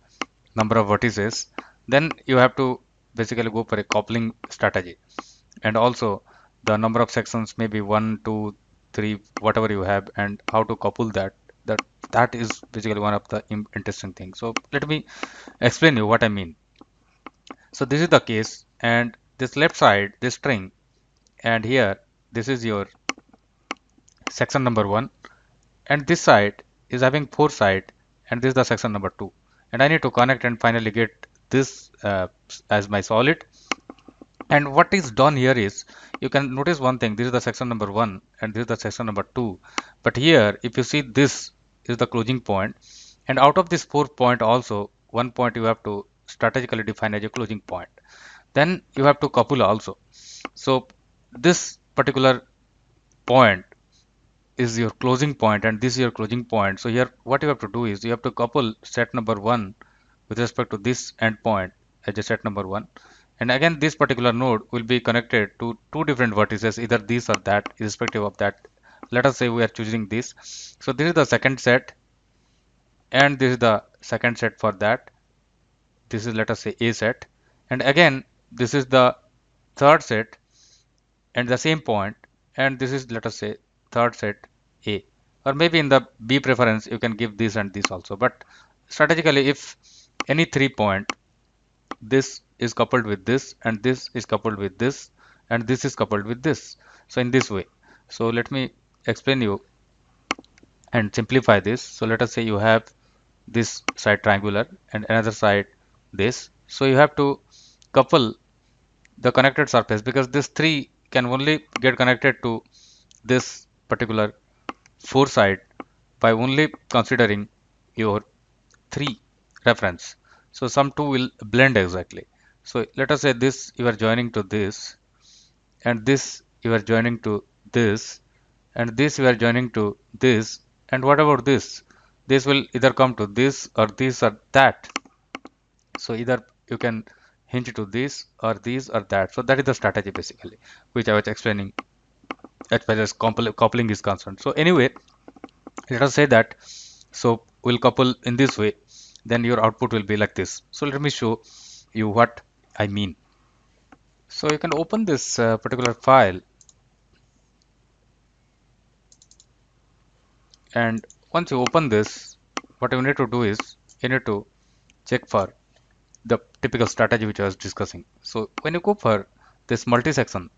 Speaker 1: number of vertices, then you have to basically go for a coupling strategy. And also the number of sections may be 1, 2, 3, whatever you have, and how to couple that is basically one of the interesting things. So let me explain you what I mean. So this is the case, and this left side, this string, and here this is your section number 1, and this side is having 4 side, and this is the section number 2, and I need to connect and finally get this as my solid. And what is done here is, you can notice one thing, this is the section number 1 and this is the section number 2, but here if you see, this is the closing point, and out of this 4 point also, one point you have to strategically define as a closing point, then you have to couple also. So this particular point is your closing point and this is your closing point. So here what you have to do is you have to couple set number 1 with respect to this endpoint as a set number 1, and again this particular node will be connected to two different vertices, either this or that, irrespective of that. Let us say we are choosing this. So this is the second set and this is the second set for that. This is, let us say, a set, and again this is the third set and the same point, and this is, let us say, third set A, or maybe in the B preference you can give this and this also. But strategically, if any 3 point, this is coupled with this and this is coupled with this and this is coupled with this, so in this way. So let me explain you and simplify this. So let us say you have this side triangular and another side this, so you have to couple the connected surface, because this 3 can only get connected to this particular 4 side by only considering your 3 reference. So some 2 will blend exactly. So let us say this you are joining to this, and this you are joining to this, and this you are joining to this, and what about this? This will either come to this or that. So either you can hinge to this or that. So that is the strategy basically, which I was explaining as far as coupling is concerned. So anyway, let us say that, so we'll couple in this way, then your output will be like this. So let me show you what I mean. So you can open this particular file, and once you open this, what you need to do is you need to check for the typical strategy which I was discussing. So when you go for this multi-section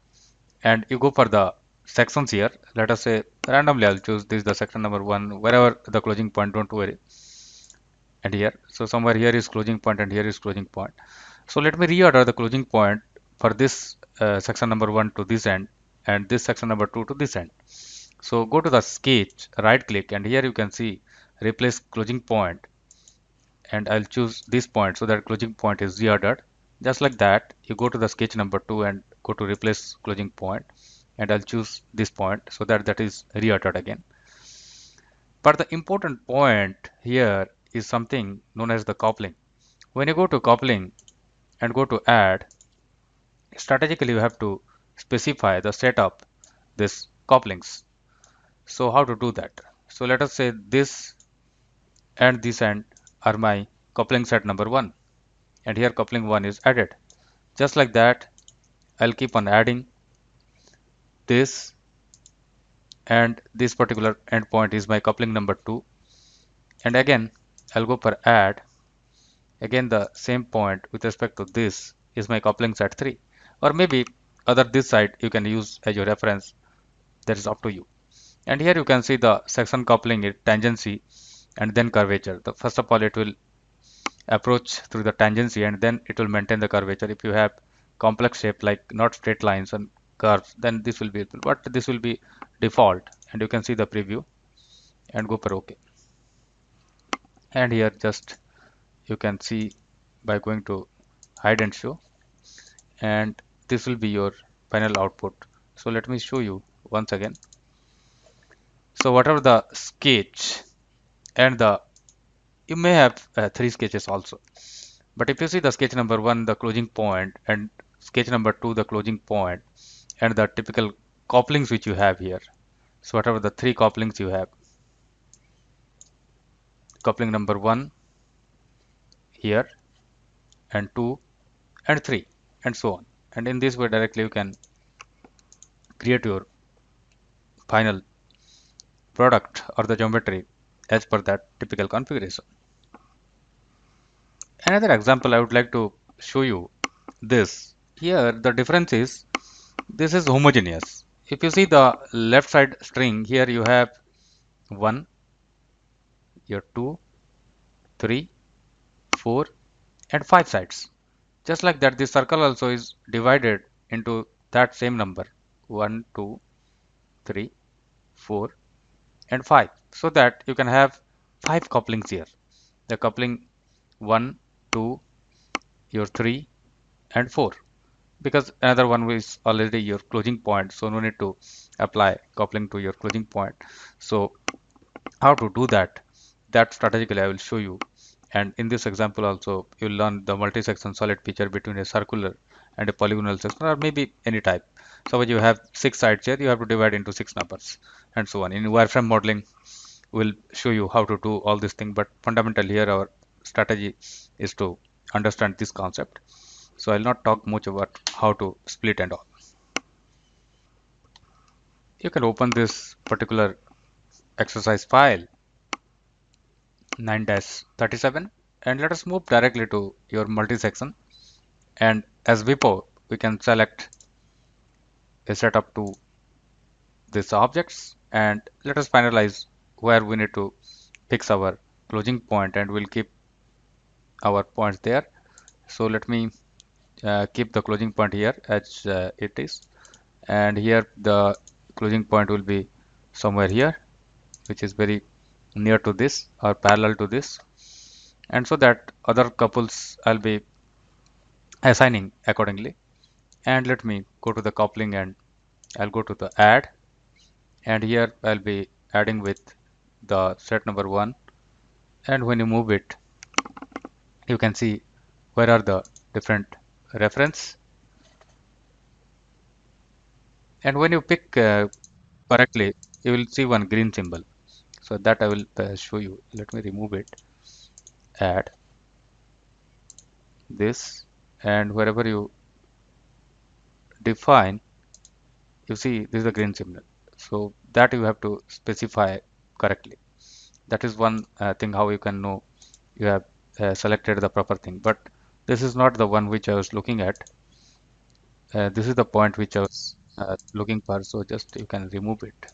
Speaker 1: and you go for the sections here, let us say randomly I'll choose this, the section number 1, wherever the closing point, don't worry, and here. So somewhere here is closing point and here is closing point. So let me reorder the closing point for this section number 1 to this end and this section number 2 to this end. So go to the sketch, right click, and here you can see replace closing point, and I'll choose this point so that closing point is reordered. Just like that, you go to the sketch number 2 and go to replace closing point, and I'll choose this point so that that is reordered again. But the important point here is something known as the coupling. When you go to coupling and go to add, strategically you have to specify the setup this couplings. So how to do that? So let us say this and this end are my coupling set number 1, and here coupling 1 is added. Just like that, I'll keep on adding this, and this particular endpoint is my coupling number 2, and again I'll go for add. Again the same point with respect to this is my coupling set 3, or maybe other this side you can use as your reference. That is up to you. And here you can see the section coupling it tangency and then curvature. The first of all it will approach through the tangency and then it will maintain the curvature. If you have complex shape like not straight lines and curves, then this will be, but this will be default, and you can see the preview and go for OK. And here just you can see by going to hide and show, and this will be your final output. So let me show you once again. So whatever the sketch, and the you may have 3 sketches also, but if you see the sketch number 1 the closing point and sketch number 2 the closing point and the typical couplings which you have here, so whatever the 3 couplings you have, coupling number 1 here and 2 and 3 and so on, and in this way directly you can create your final product or the geometry as per that typical configuration. Another example I would like to show you this. Here the difference is this is homogeneous. If you see the left side string, here you have 1, your 2, 3, 4 and 5 sides. Just like that, this circle also is divided into that same number 1, 2, 3, 4 and 5, so that you can have 5 couplings here. The coupling 1, 2, your 3 and 4. because another one is already your closing point, so no need to apply coupling to your closing point. So how to do that, that strategically I will show you. And in this example also you'll learn the multi-section solid feature between a circular and a polygonal section, or maybe any type. So when you have 6 sides here, you have to divide into 6 numbers and so on. In wireframe modeling we'll show you how to do all this thing, but fundamentally here our strategy is to understand this concept. So I'll not talk much about how to split and all. You can open this particular exercise file 9-37, and let us move directly to your multi-section. And as before, we can select a setup to these objects, and let us finalize where we need to fix our closing point, and we'll keep our points there. So let me keep the closing point here as it is, and here the closing point will be somewhere here, which is very near to this or parallel to this, and so that other couples I'll be assigning accordingly. And let me go to the coupling, and I'll go to the add, and here I'll be adding with the set number 1. And when you move it, you can see where are the different reference, and when you pick correctly, you will see one green symbol. So that I will show you. Let me remove it, add this, and wherever you define, you see this is a green symbol. So that you have to specify correctly. That is one thing how you can know you have selected the proper thing. But this is not the one which I was looking at. This is the point which I was looking for. So just you can remove it.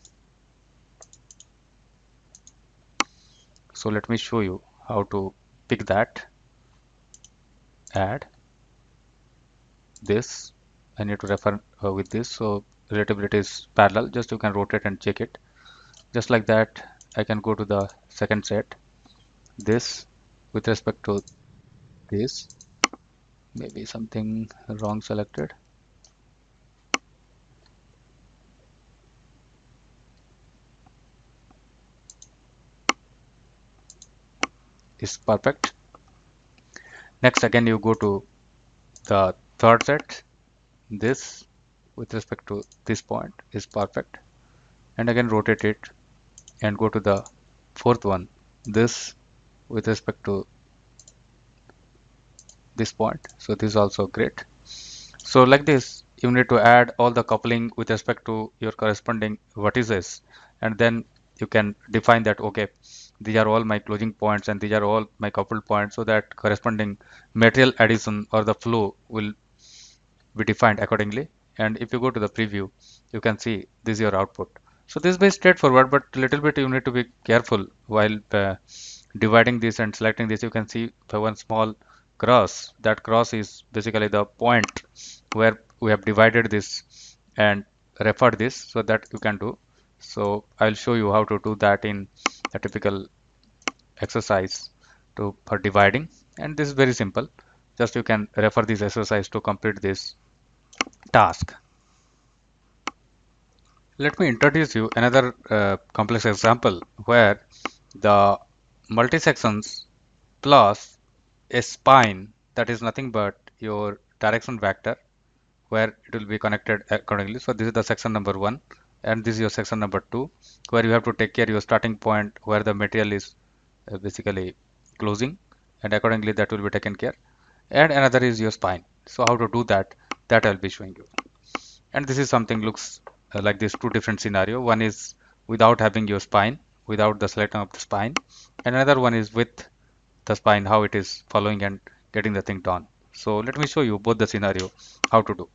Speaker 1: So let me show you how to pick that. Add this. I need to refer with this. So relatability is parallel. Just you can rotate and check it. Just like that, I can go to the second set. This with respect to this, maybe something wrong selected, is perfect. Next again you go to the third set, this with respect to this point is perfect, and again rotate it and go to the fourth one, this with respect to this point, so this is also great. So like this you need to add all the coupling with respect to your corresponding vertices, and then you can define that okay, these are all my closing points and these are all my coupled points, so that corresponding material addition or the flow will be defined accordingly. And if you go to the preview, you can see this is your output. So this is very straightforward, but little bit you need to be careful while dividing this and selecting this. You can see the one small cross. That cross is basically the point where we have divided this and referred this, so that you can do. So I'll show you how to do that in a typical exercise to for dividing, and this is very simple. Just you can refer this exercise to complete this task. Let me introduce you another complex example where the multi-sections plus a spine, that is nothing but your direction vector, where it will be connected accordingly. So this is the section number 1, and this is your section number 2, where you have to take care your starting point where the material is basically closing, and accordingly that will be taken care. And another is your spine. So how to do that, that I'll be showing you. And this is something looks like this two different scenario. One is without having your spine, without the selection of the spine, and another one is with the spine, how it is following and getting the thing done. So let me show you both the scenario how to do.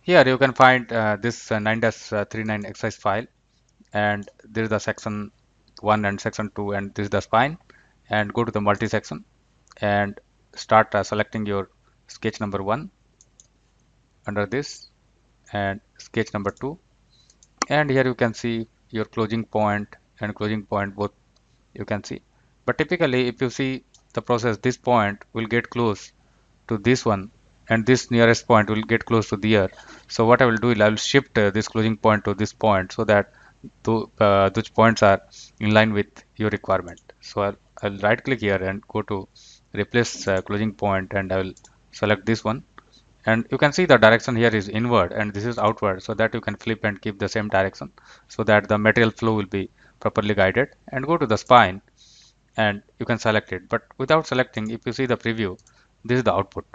Speaker 1: Here you can find this 9-39 exercise file, and there is the section 1 and section 2, and this is the spine. And go to the multi section and start selecting your sketch number 1 under this, and sketch number 2, and here you can see your closing point and closing point both you can see. But typically if you see the process, this point will get close to this one, and this nearest point will get close to the ear. So what I will do is I will shift this closing point to this point so that those points are in line with your requirement. So I'll right click here and go to replace closing point, and I will select this one. And you can see the direction here is inward and this is outward, so that you can flip and keep the same direction so that the material flow will be properly guided. And go to the spine and you can select it. But without selecting, if you see the preview, this is the output.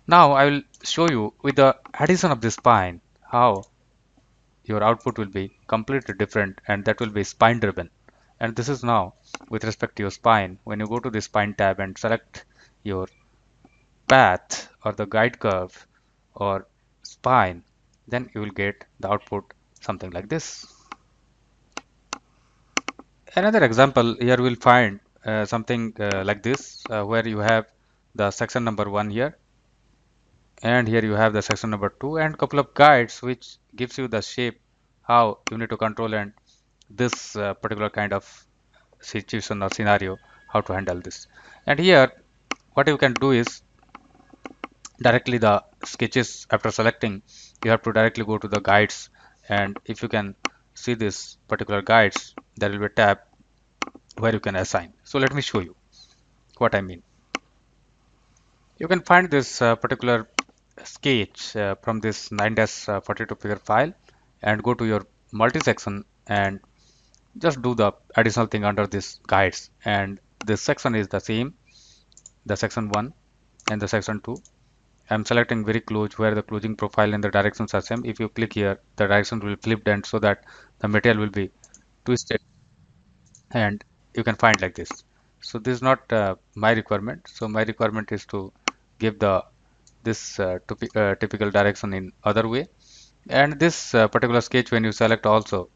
Speaker 1: Now I will show you with the addition of this spine how your output will be completely different, and that will be spine driven. And this is now with respect to your spine. When you go to the spine tab and select your path or the guide curve or spine, then you will get the output something like this. Another example here we'll find something like this, where you have the section number 1 here, and here you have the section number 2 and couple of guides which gives you the shape how you need to control and this particular kind of situation or scenario, how to handle this. And here what you can do is directly the sketches, after selecting, you have to directly go to the guides, and if you can see this particular guides, there will be a tab where you can assign. So let me show you what I mean. You can find this particular sketch from this 9-42 figure file and go to your multi-section and just do the additional thing under this guides, and this section is the same, the section 1 and the section 2. I'm selecting very close where the closing profile and the directions are same. If you click here, the direction will flip, and so that the material will be twisted, and you can find like this. So this is not my requirement. So my requirement is to give the this typical direction in other way. And this particular sketch, when you select also,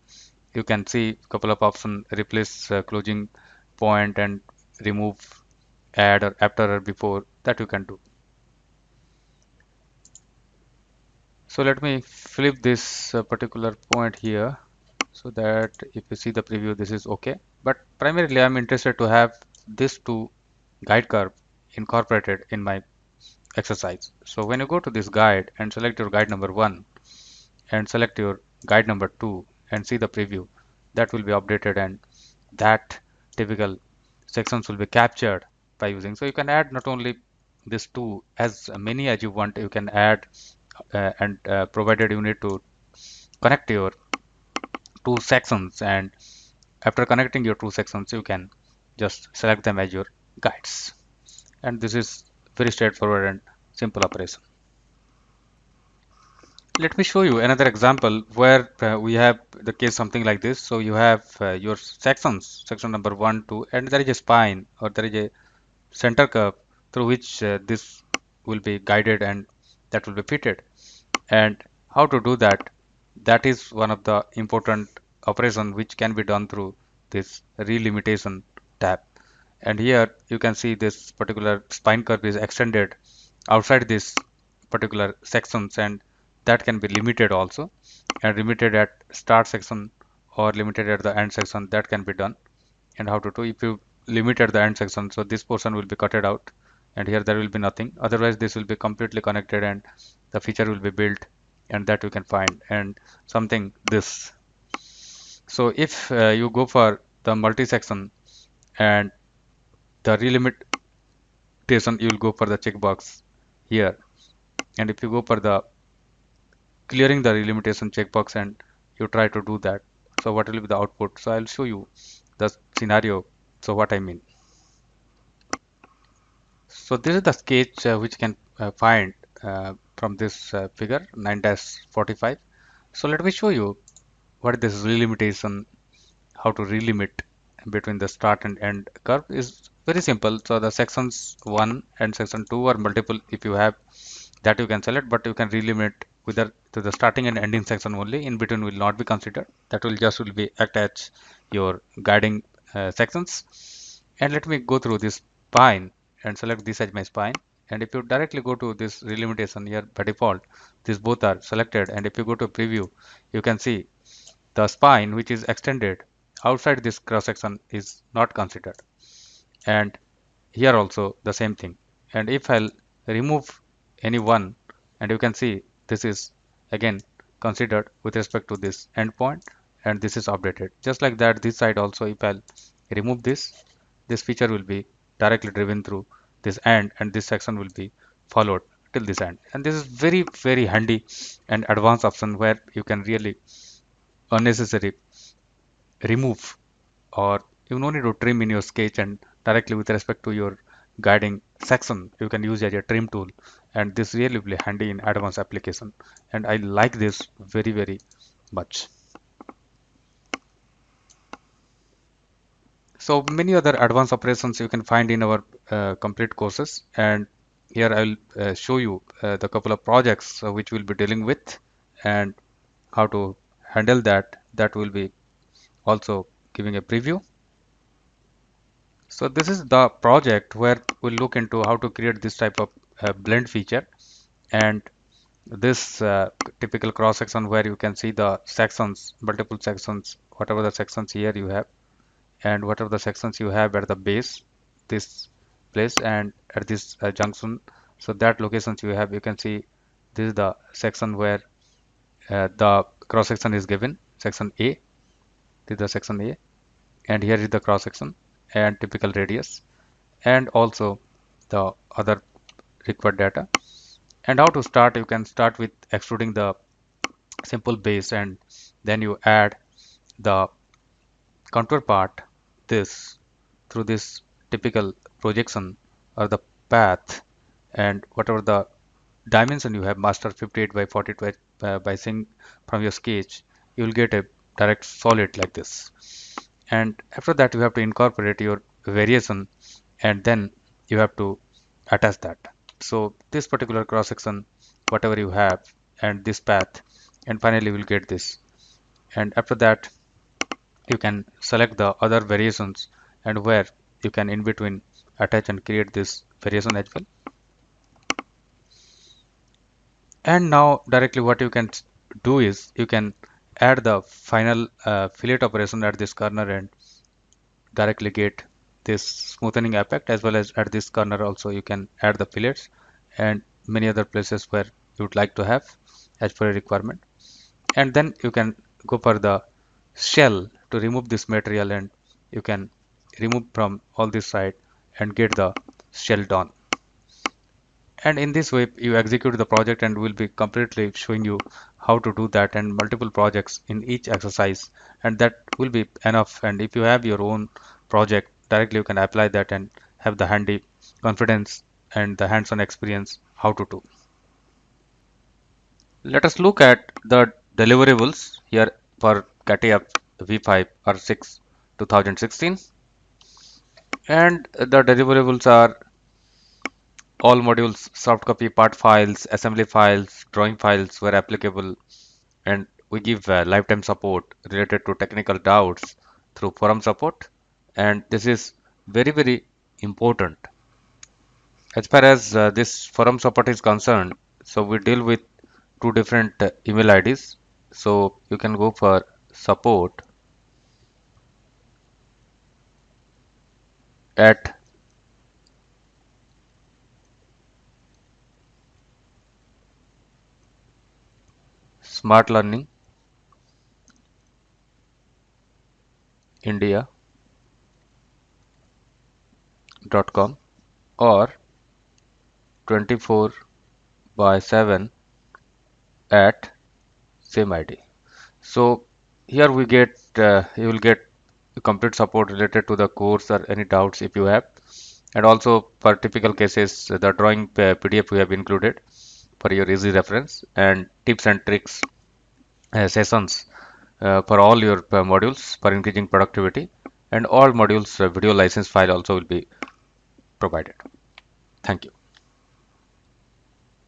Speaker 1: you can see a couple of options: replace closing point and remove, add or after or before, that you can do. So let me flip this particular point here so that if you see the preview, this is okay. But primarily I'm interested to have this two guide curve incorporated in my exercise. So when you go to this guide and select your guide number 1 and select your guide number 2 and see the preview, that will be updated, and that typical sections will be captured by using. So you can add not only this two, as many as you want, you can add, and provided you need to connect your two sections, and after connecting your two sections you can just select them as your guides. And this is very straightforward and simple operation. Let me show you another example where we have the case something like this. So you have your sections, section number 1, 2, and there is a spine or there is a center curve through which this will be guided and that will be fitted. And how to do that, that is one of the important operation which can be done through this relimitation tab. And here you can see this particular spine curve is extended outside this particular sections, and that can be limited also, and limited at start section or limited at the end section, that can be done. And how to do, if you limit at the end section, so this portion will be cutted out and here there will be nothing, otherwise this will be completely connected and the feature will be built, and that you can find. And something this, so if you go for the multi-section and the relimitation, you will go for the checkbox here, and if you go for the clearing the relimitation checkbox and you try to do that, so what will be the output? So I'll show you the scenario, so what I mean. So this is the sketch which can find from this figure 9-45. So let me show you what this relimitation, how to relimit between the start and end curve is very simple. So the sections 1 and section 2 are multiple. If you have that, you can select, but you can relimit whether to the starting and ending section only. In between will not be considered. That will be act as your guiding sections. And let me go through this spine and select this as my spine. And if you directly go to this relimitation here, by default, these both are selected. And if you go to preview, you can see the spine which is extended outside this cross section is not considered. And here also the same thing. And if I'll remove any one, and you can see this is again considered with respect to this endpoint, and this is updated. Just like that, this side also, if I'll remove this feature will be directly driven through this end, and this section will be followed till this end. And this is very, very handy and advanced option where you can really unnecessary remove, or you no need to trim in your sketch, and directly with respect to your guiding section you can use as a trim tool, and this really will be handy in advanced application, and I like this very, very much. So many other advanced operations you can find in our complete courses, and here I'll show you the couple of projects which we'll be dealing with, and how to handle that will be also giving a preview. So this is the project where we'll look into how to create this type of blend feature, and this typical cross section where you can see the sections, multiple sections, whatever the sections here you have, and whatever the sections you have at the base, this place, and at this junction. So that locations you have, you can see this is the section where the cross section is given, section A. This is the section A, and here is the cross section and typical radius, and also the other required data. And how to start, you can start with extruding the simple base, and then you add the contour part this through this typical projection or the path, and whatever the dimension you have, master 58 by 40 by seeing from your sketch, you will get a direct solid like this. And after that you have to incorporate your variation, and then you have to attach that. So this particular cross section, whatever you have, and this path, and finally we'll get this. And after that you can select the other variations, and where you can in between attach and create this variation as well. And now directly what you can do is you can add the final fillet operation at this corner, and directly get this smoothing effect, as well as at this corner also you can add the fillets, and many other places where you would like to have as per a requirement. And then you can go for the shell to remove this material, and you can remove from all this side and get the shell done. And in this way you execute the project, and we'll be completely showing you how to do that, and multiple projects in each exercise, and that will be enough. And if you have your own project, directly you can apply that and have the handy confidence and the hands-on experience how to do. Let us look at the deliverables here for Catia V5 or 6 2016, and the deliverables are all modules, soft copy, part files, assembly files, drawing files where applicable, and we give lifetime support related to technical doubts through forum support. And this is very, very important. As far as this forum support is concerned, so we deal with two different email IDs. So you can go for support at smartlearningindia.com, or 24/7 at same ID. So here we get you will get complete support related to the course or any doubts if you have, and also for typical cases the drawing PDF we have included for your easy reference, and tips and tricks sessions for all your modules for increasing productivity, and all modules video license file also will be provided. Thank you.